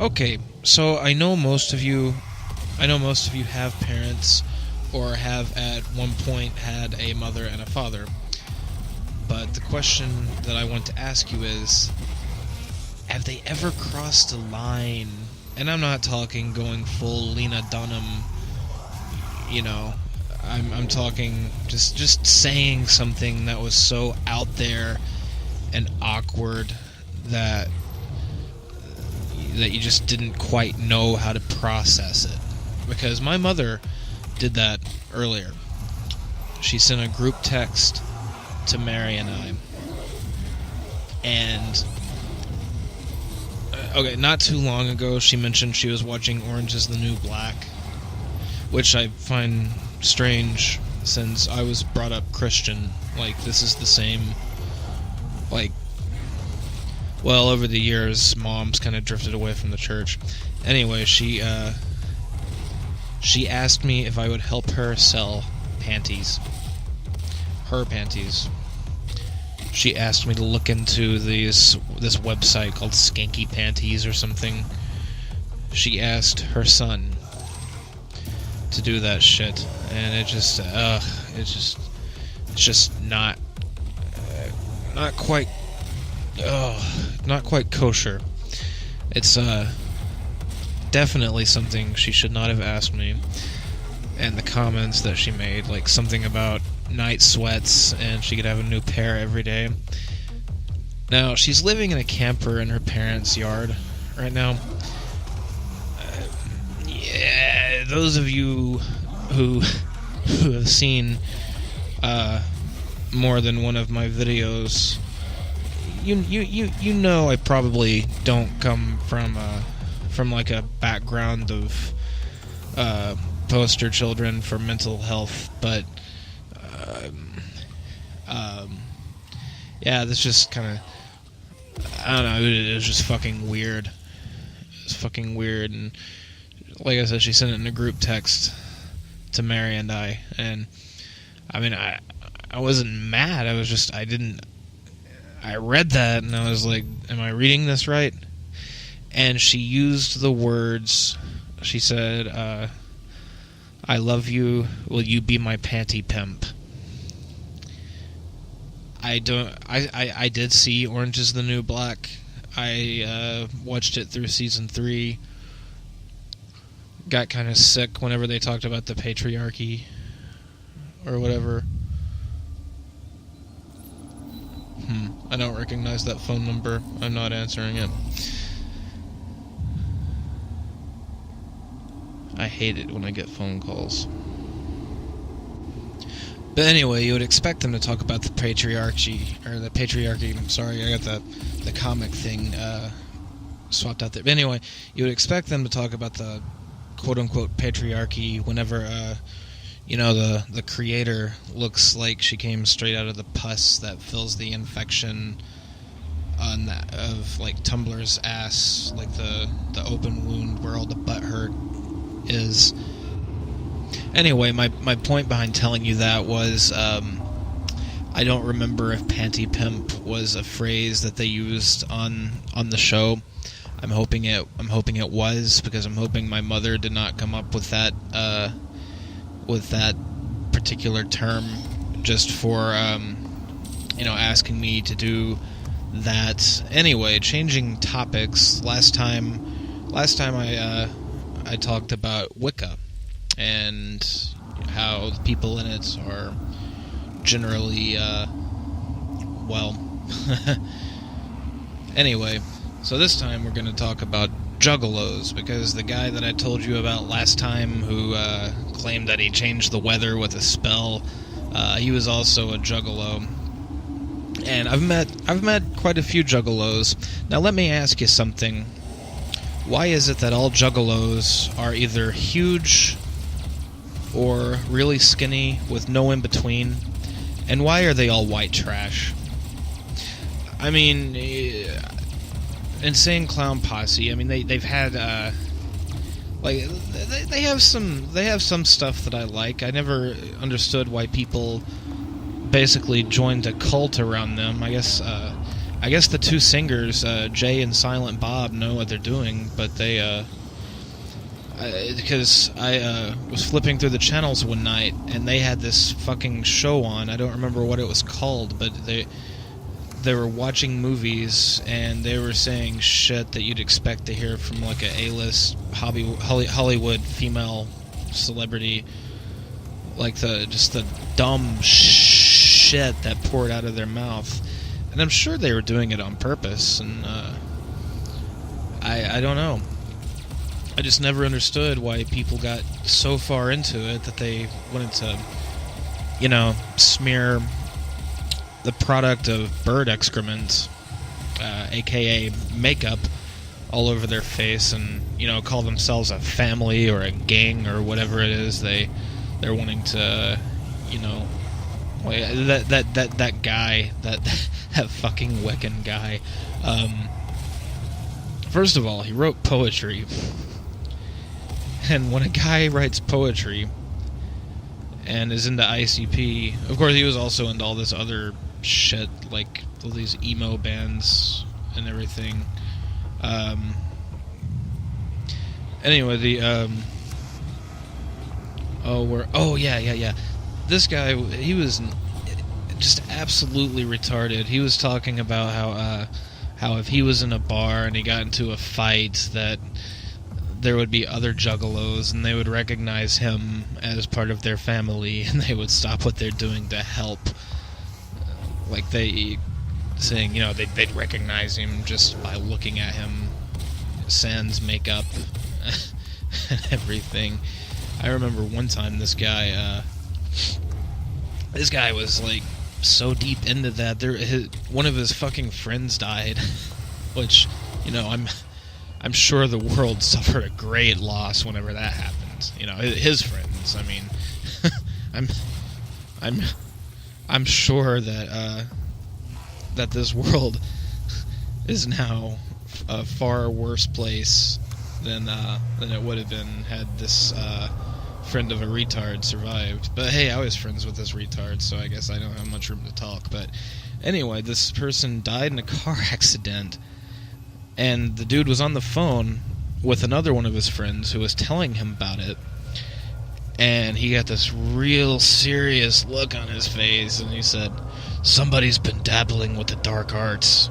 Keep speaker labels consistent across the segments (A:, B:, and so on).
A: Okay, so I know most of you have parents or have at one point had a mother and a father. But the question that I want to ask you is, have they ever crossed a line? And I'm not talking going full Lena Dunham, you know. I'm talking just saying something that was so out there and awkward that you just didn't quite know how to process it. Because my mother did that earlier. She sent a group text to Mary and I. And okay, not too long ago, she mentioned she was watching Orange is the New Black, which I find strange since I was brought up Christian. Like, this is the same, like, well, over the years, Mom's kind of drifted away from the church. Anyway, she asked me if I would help her sell panties. Her panties. She asked me to look into this website called Skanky Panties or something. She asked her son to do that shit, and it's just not quite kosher. It's definitely something she should not have asked me. And the comments that she made, like something about night sweats and she could have a new pair every day. Now, she's living in a camper in her parents' yard right now. Yeah, those of you who have seen more than one of my videos, you know I probably don't come from like a background of poster children for mental health, but yeah, this just kind of, I don't know, it was just fucking weird. It was fucking weird, and like I said, she sent it in a group text to Mary and I, and I mean, I wasn't mad, I read that, and I was like, am I reading this right? And she used the words, she said, I love you, will you be my panty pimp? I did see Orange is the New Black. I watched it through season 3. Got kind of sick whenever they talked about the patriarchy or whatever. I don't recognize that phone number. I'm not answering it. I hate it when I get phone calls. But anyway, you would expect them to talk about the patriarchy, I'm sorry, I got the comic thing swapped out there. But anyway, you would expect them to talk about the quote-unquote patriarchy whenever, the creator looks like she came straight out of the pus that fills the infection of, like, Tumblr's ass, like the open wound where all the butt hurt is. Anyway, my point behind telling you that was, I don't remember if panty pimp was a phrase that they used on the show. I'm hoping it was, because I'm hoping my mother did not come up with that particular term just for asking me to do that. Anyway, changing topics. Last time I talked about Wicca and how the people in it are generally anyway, so this time we're going to talk about juggalos, because the guy that I told you about last time who claimed that he changed the weather with a spell, he was also a juggalo. And I've met quite a few juggalos. Now let me ask you something. Why is it that all juggalos are either huge or really skinny with no in between? And why are they all white trash? I mean, Insane Clown Posse, I mean, they've had they have some stuff that I like. I never understood why people basically joined a cult around them. I guess I guess the two singers, Jay and Silent Bob, know what they're doing, but they, because I was flipping through the channels one night, and they had this fucking show on. I don't remember what it was called, but they were watching movies, and they were saying shit that you'd expect to hear from like a A-list Hollywood female celebrity, like just the dumb shit that poured out of their mouth. And I'm sure they were doing it on purpose, and I don't know. I just never understood why people got so far into it that they wanted to, smear the product of bird excrement, aka makeup, all over their face, and call themselves a family or a gang or whatever it is they're wanting to, that guy, that fucking Wiccan guy. First of all, he wrote poetry. And when a guy writes poetry and is into ICP, of course he was also into all this other shit, like all these emo bands and everything. Anyway, this guy, he was just absolutely retarded. He was talking about how if he was in a bar and he got into a fight, that there would be other juggalos, and they would recognize him as part of their family, and they would stop what they're doing to help. Like they'd recognize him just by looking at him, sans makeup and everything. I remember one time this guy was like so deep into that. One of his fucking friends died, which, I'm sure the world suffered a great loss whenever that happened. His friends. I mean, I'm sure that that this world is now a far worse place than it would have been had this friend of a retard survived. But hey, I was friends with this retard, so I guess I don't have much room to talk. But anyway, this person died in a car accident. And the dude was on the phone with another one of his friends who was telling him about it. And he got this real serious look on his face, and he said, "Somebody's been dabbling with the dark arts.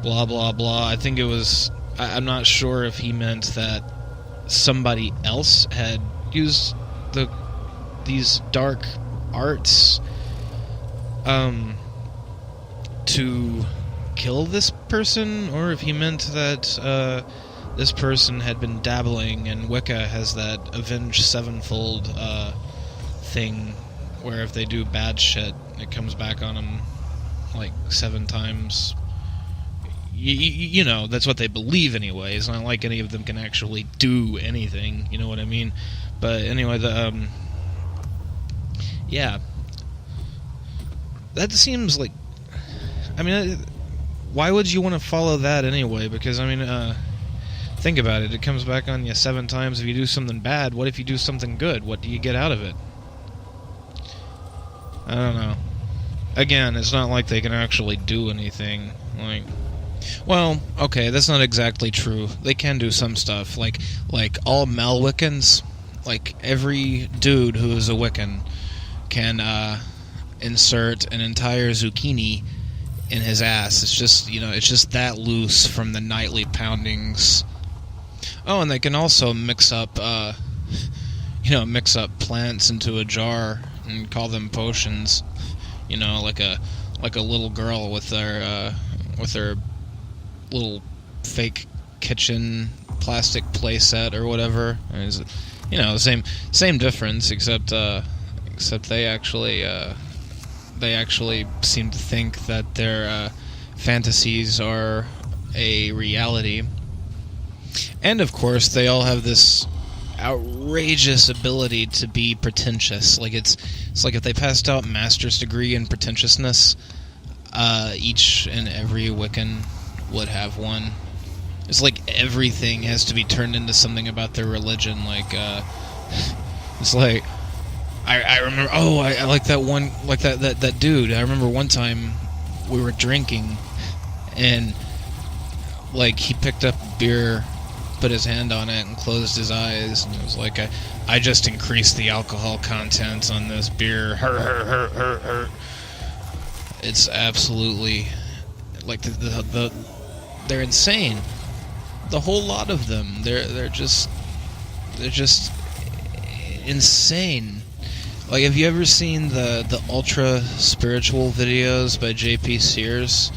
A: Blah, blah, blah." I think it was... I'm not sure if he meant that somebody else had used these dark arts to kill this person, or if he meant that this person had been dabbling, and Wicca has that Avenged Sevenfold thing where if they do bad shit, it comes back on them like 7 times. That's what they believe anyway. It's not like any of them can actually do anything, you know what I mean? But anyway, yeah. That seems like... I mean, why would you want to follow that anyway? Because, I mean, think about it. It comes back on you 7 times if you do something bad. What if you do something good? What do you get out of it? I don't know. Again, it's not like they can actually do anything. Like, well, okay, that's not exactly true. They can do some stuff. Like all male Wiccans, like every dude who is a Wiccan can insert an entire zucchini in his ass. It's just, it's just that loose from the nightly poundings. Oh, and they can also mix up plants into a jar and call them potions. Like a little girl with their little fake kitchen plastic playset or whatever. The same difference, except they actually seem to think that their fantasies are a reality. And of course, they all have this outrageous ability to be pretentious. Like it's like if they passed out master's degree in pretentiousness, each and every Wiccan would have one. It's like everything has to be turned into something about their religion. Like it's like I remember. Oh, I like that one. Like that dude. I remember one time we were drinking, and like he picked up a beer, put his hand on it, and closed his eyes, and it was like, I just increased the alcohol content on this beer. Her. It's absolutely like they're insane. The whole lot of them. They're just insane. Like, have you ever seen the ultra spiritual videos by J.P. Sears?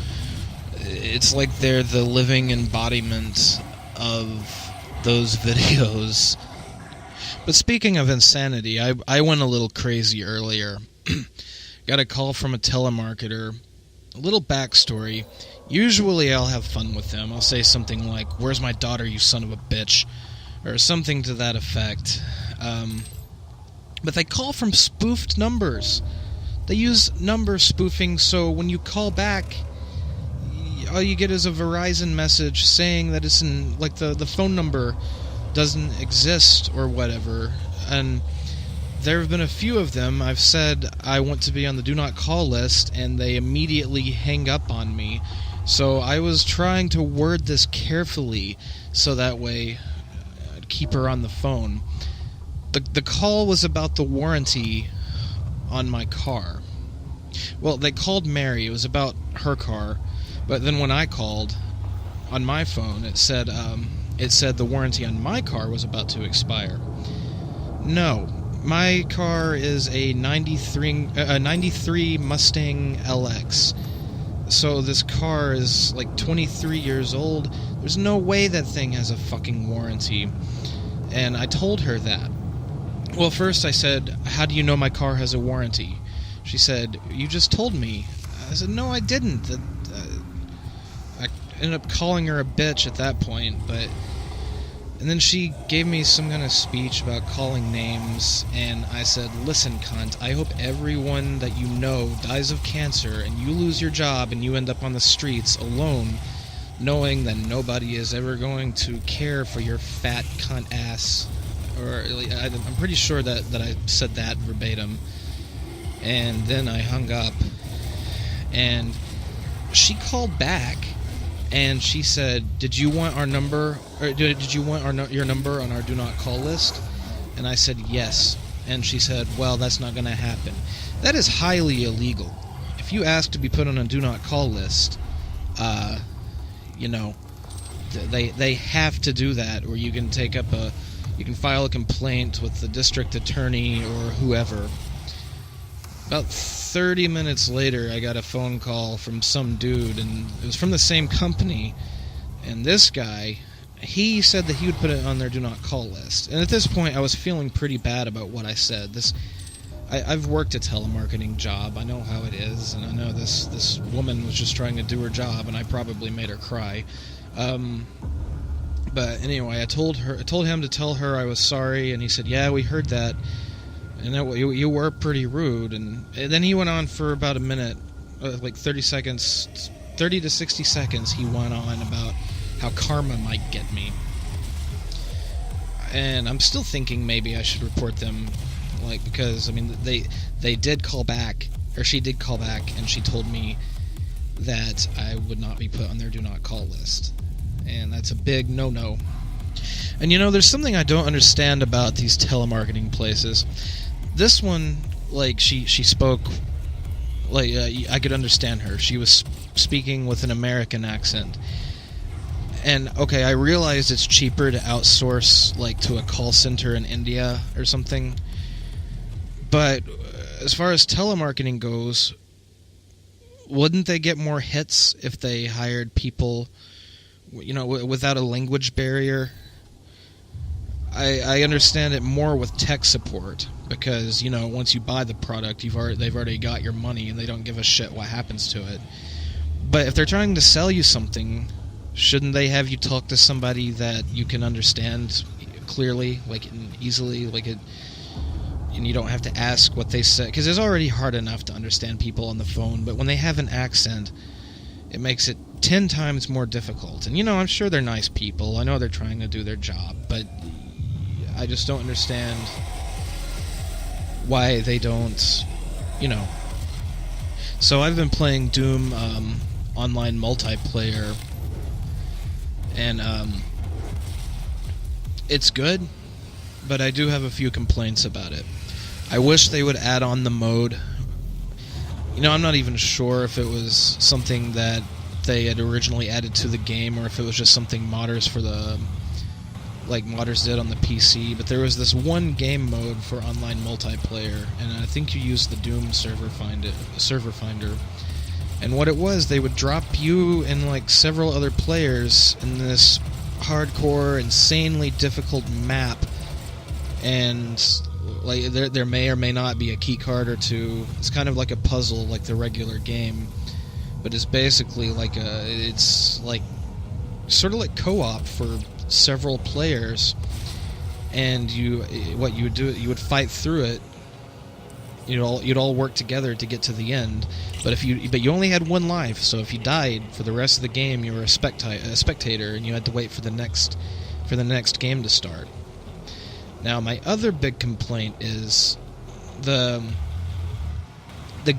A: It's like they're the living embodiment of those videos. But speaking of insanity, I went a little crazy earlier. Got a call from a telemarketer. A little backstory. Usually I'll have fun with them. I'll say something like, "Where's my daughter, you son of a bitch?" Or something to that effect. But they call from spoofed numbers. They use number spoofing, so when you call back, all you get is a Verizon message saying that it's in, like, the phone number doesn't exist or whatever. And there have been a few of them. I've said I want to be on the do not call list, and they immediately hang up on me. So I was trying to word this carefully so that way I'd keep her on the phone. The call was about the warranty on my car. Well, they called Mary. It was about her car. But then when I called on my phone, it said the warranty on my car was about to expire. No, my car is a 93 Mustang LX. So this car is like 23 years old. There's no way that thing has a fucking warranty. And I told her that. Well, first I said, "How do you know my car has a warranty?" She said, "You just told me." I said, "No, I didn't." I ended up calling her a bitch at that point, and then she gave me some kind of speech about calling names, and I said, "Listen, cunt, I hope everyone that you know dies of cancer, and you lose your job, and you end up on the streets alone, knowing that nobody is ever going to care for your fat cunt ass." Or I'm pretty sure that I said that verbatim. And then I hung up. And she called back, and she said, "Did you want our number? Or did you want your number on our do not call list?" And I said, "Yes." And she said, "Well, that's not going to happen." That is highly illegal. If you ask to be put on a do not call list, they have to do that, or you can you can file a complaint with the district attorney or whoever. About 30 minutes later, I got a phone call from some dude, and it was from the same company. And this guy, he said that he would put it on their do not call list. And at this point, I was feeling pretty bad about what I said. I've worked a telemarketing job. I know how it is, and I know this woman was just trying to do her job, and I probably made her cry. But anyway, I told him to tell her I was sorry, and he said, "Yeah, we heard that, and that you were pretty rude." And then he went on for about a minute, like 30 to 60 seconds. He went on about how karma might get me, and I'm still thinking maybe I should report them, like, because I mean they did call back, or she did call back, and she told me that I would not be put on their do not call list. And that's a big no-no. And there's something I don't understand about these telemarketing places. This one, like, she spoke, like, I could understand her. She was speaking with an American accent. And, okay, I realized it's cheaper to outsource, like, to a call center in India or something. But as far as telemarketing goes, wouldn't they get more hits if they hired people, without a language barrier? I understand it more with tech support, because, once you buy the product, they've already got your money, and they don't give a shit what happens to it. But if they're trying to sell you something, shouldn't they have you talk to somebody that you can understand clearly, like, and easily, like it, and you don't have to ask what they say, because it's already hard enough to understand people on the phone, but when they have an accent, it makes it 10 times more difficult. And, I'm sure they're nice people. I know they're trying to do their job, but I just don't understand why they don't, So I've been playing Doom online multiplayer, and it's good, but I do have a few complaints about it. I wish they would add on the mode. You know, I'm not even sure if it was something that they had originally added to the game, or if it was just something modders did on the PC, but there was this one game mode for online multiplayer, and I think you used the Doom server finder. And what it was, they would drop you and like several other players in this hardcore, insanely difficult map, and like there may or may not be a key card or two. It's kind of like a puzzle, like the regular game, but it's basically like it's like sort of like co-op for several players, and what you would do, you would fight through it. You'd all work together to get to the end, but you only had one life, so if you died for the rest of the game, you were a spectator, and you had to wait for the next game to start. Now, my other big complaint is the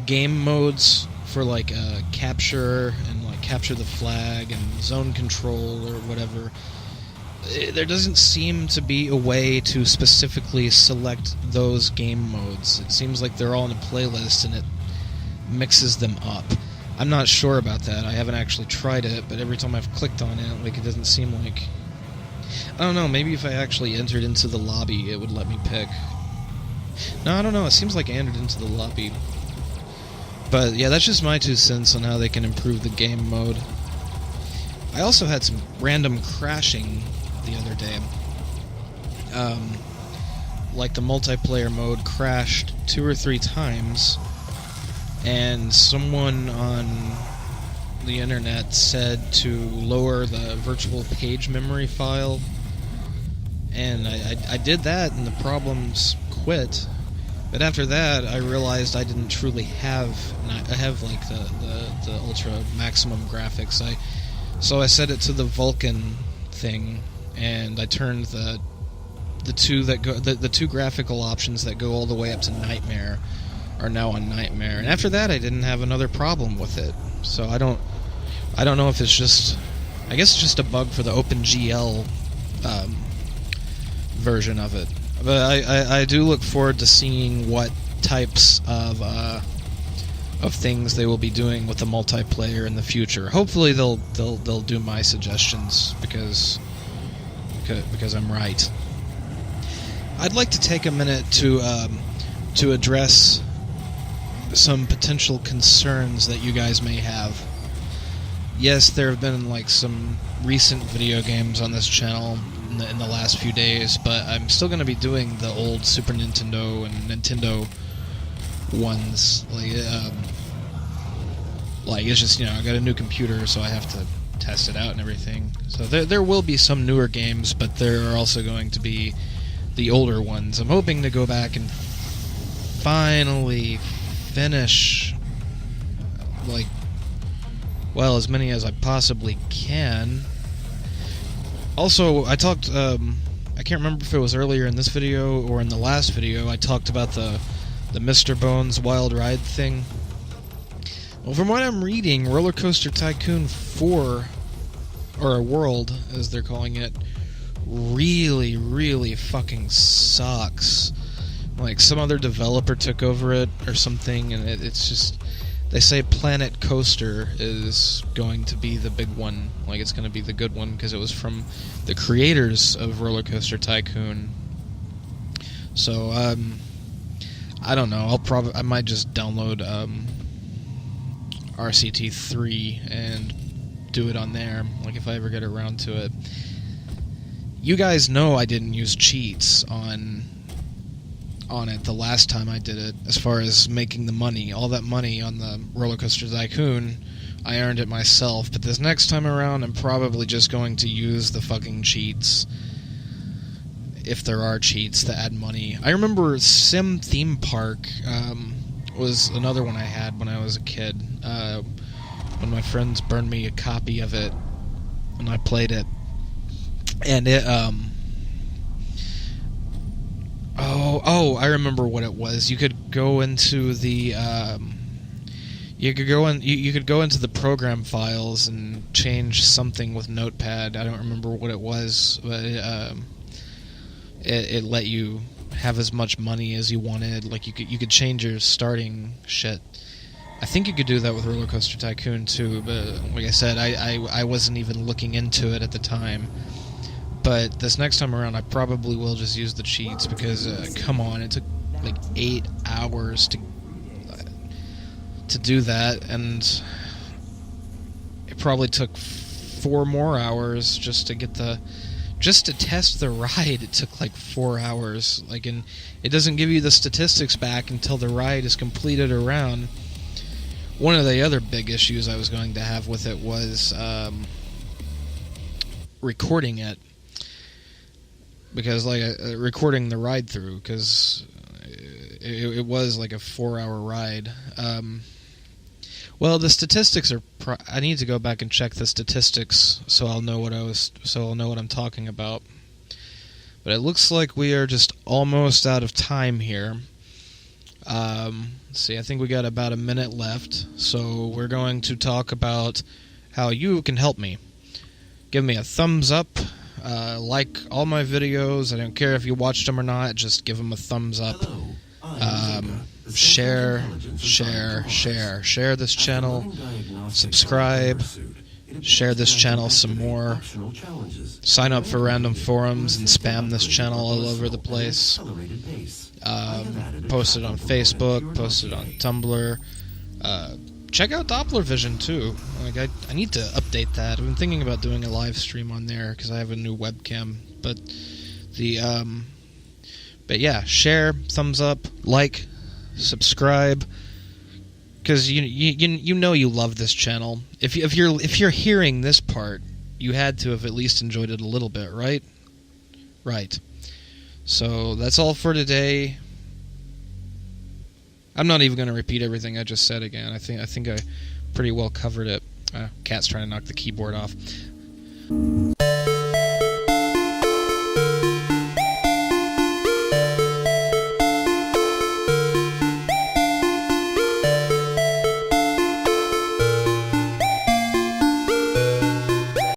A: game modes for like capture and like capture the flag and zone control or whatever. There doesn't seem to be a way to specifically select those game modes. It seems like they're all in a playlist and it mixes them up. I'm not sure about that. I haven't actually tried it, but every time I've clicked on it, like, it doesn't seem like... I don't know, maybe if I actually entered into the lobby, it would let me pick. No, I don't know, it seems like I entered into the lobby. But yeah, that's just my 2 cents on how they can improve the game mode. I also had some random crashing the other day. Like the multiplayer mode crashed 2 or 3 times, and someone on the internet said to lower the virtual page memory file, and I did that, and the problems quit. But after that, I realized I didn't truly have... I have like the ultra maximum graphics. So I set it to the Vulkan thing, and I turned the two graphical options that go all the way up to Nightmare are now on Nightmare. And after that, I didn't have another problem with it. So I don't know if it's just... I guess it's just a bug for the OpenGL version of it. But I do look forward to seeing what types of things they will be doing with the multiplayer in the future. Hopefully they'll do my suggestions because I'm right. I'd like to take a minute to address some potential concerns that you guys may have. Yes, there have been like some recent video games on this channel in the last few days, but I'm still going to be doing the old Super Nintendo and Nintendo ones. Like it's just, I got a new computer, so I have to test it out and everything. So there will be some newer games, but there are also going to be the older ones. I'm hoping to go back and finally finish, as many as I possibly can. Also, I talked, I can't remember if it was earlier in this video or in the last video, I talked about the Mr. Bones Wild Ride thing. Well, from what I'm reading, Roller Coaster Tycoon 4, or World, as they're calling it, really, really fucking sucks. Like, some other developer took over it or something, and it's just... They say Planet Coaster is going to be the big one. Like, it's going to be the good one, because it was from the creators of Roller Coaster Tycoon. So, I don't know. I might just download RCT3 and do it on there, like if I ever get around to it. You guys know I didn't use cheats on it the last time I did it, as far as making the money. All that money on the Roller Coaster Tycoon, I earned it myself, but this next time around I'm probably just going to use the fucking cheats, if there are cheats, to add money. I remember Sim Theme Park was another one I had when I was a kid, when my friends burned me a copy of it and I played it, and it I remember what it was. You could go into the You could go in. You could go into the program files and change something with Notepad. I don't remember what it was, but it let you have as much money as you wanted. Like you could change your starting shit. I think you could do that with Roller Coaster Tycoon too, but like I said, I wasn't even looking into it at the time. But this next time around, I probably will just use the cheats because come on, it took like 8 hours to do that, and it probably took 4 more hours just to test the ride. It took like 4 hours. Like, and it doesn't give you the statistics back until the ride is completed around. One of the other big issues I was going to have with it was recording it, because like recording the ride through, because it was like a 4-hour ride. Well, the statistics are. I need to go back and check the statistics so I'll know what I'm talking about. But it looks like we are just almost out of time here. Let's see, I think we got about a minute left, so we're going to talk about how you can help me. Give me a thumbs up, like all my videos. I don't care if you watched them or not, just give them a thumbs up. Share this channel, subscribe, share this channel some more, sign up for random forums and spam this channel all over the place, post it on Facebook, post it on Tumblr, check out DopplerVidya too. Like I need to update that. I've been thinking about doing a live stream on there because I have a new webcam, but yeah, share, thumbs up, like, subscribe, because you know you love this channel. If you're hearing this part, you had to have at least enjoyed it a little bit, right? Right. So that's all for today. I'm not even going to repeat everything I just said again. I think I pretty well covered it. Cat's trying to knock the keyboard off.